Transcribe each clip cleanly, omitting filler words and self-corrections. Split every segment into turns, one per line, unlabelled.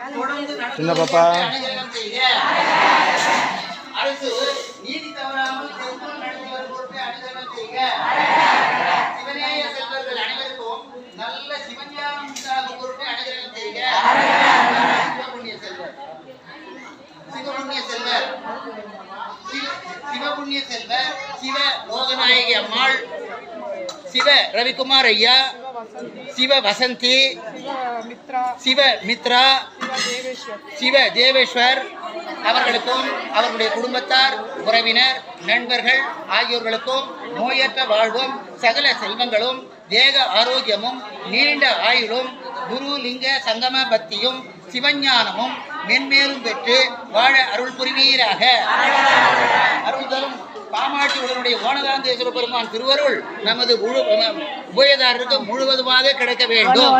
சின்ன பாப்பா
அரசு நீதி தவறாமல் நடந்தவர் பொறுப்பை அனுசரணை செய்க. சிவநேய செல்வர்கள் அனைவருக்கும் நல்ல சிவஞானம் உண்டாகும் பொறுப்பை அனுசரணை செய்க. சிவபுண்ணிய செல்வர் சிவபுண்ணிய செல்வர் சிவ லோகநாயகி அம்மாள், சிவ ரவிக்குமார் ஐயா, சிவ வசந்தி, சிவ மித்ரா, சிவ தேவேஸ்வர் அவர்களுக்கும் அவர்களுடைய குடும்பத்தார், உறவினர், நண்பர்கள் ஆகியோர்களுக்கும் நோயற்ற வாழ்வும் சகல செல்வங்களும் தேக ஆரோக்கியமும் நீண்ட ஆயுளும் குரு லிங்க சங்கம பக்தியும் சிவஞானமும் மென்மேலும் பெற்று வாழ அருள் புரிவீராக. அருள் தரும் காமாட்சி உடனுடைய ஓனதாந்தேஸ்வர பெருமான் திருவருள் நமது உபயதாரருக்கு முழுவதுமாக கிடைக்க வேண்டும்.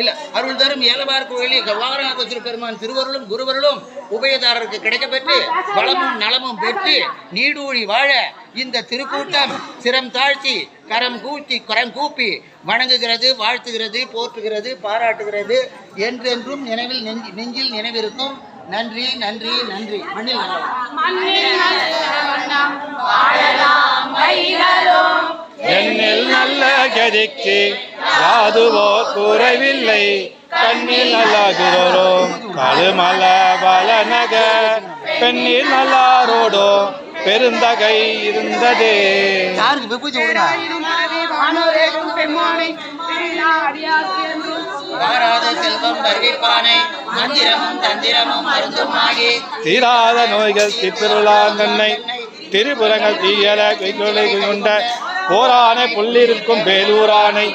இல்ல அருள் தரும் ஏலவார் கோயிலில் வாகநாதேஸ்வர பெருமான் திருவருளும் குருவருளும் உபயதாரருக்கு கிடைக்க பெற்று வளமும் நலமும் பெற்று நீடூழி வாழ இந்த திருக்கூட்டம் சிரம் தாழ்த்தி கரம் கூப்பி வணங்குகிறது, வாழ்த்துகிறது, போற்றுகிறது, பாராட்டுகிறது. என்றென்றும் நினைவில் நெஞ்சில் நினைவிருக்கும். நன்றி நன்றி நன்றி.
என்னில் நல்ல கதிக்கு யாதுவோ குறைவில்லை, கண்ணில் நல்லாகிறோம் கழுமல வளநக பெண்ணில் நல்லாரோடோ பெருந்தகை இருந்ததே.
செல்வம் வருவிப்பானை மந்திரமும் தந்திரமும் மருந்துமாகி
தீராத நோய்கள் திருளாங்கண்ணை திரிபுரங்கள் தீயல கைகளை கொண்ட போரானை புள்ளிருக்கும் வேலூரானை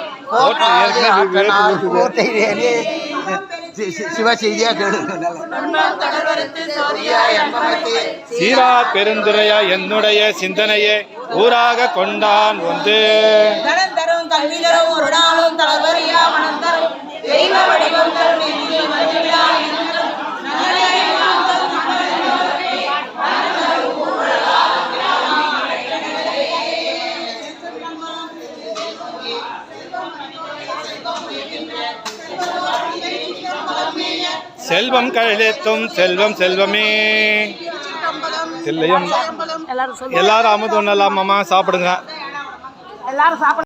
சீரா பெருந்துரையா என்னுடைய சிந்தனையே ஊராக கொண்டான் வந்து செல்வம் கழித்தும் செல்வம் செல்வமே. எல்லாரும் அமுது ஒண்ணலாம் மாமா சாப்பிடுங்க.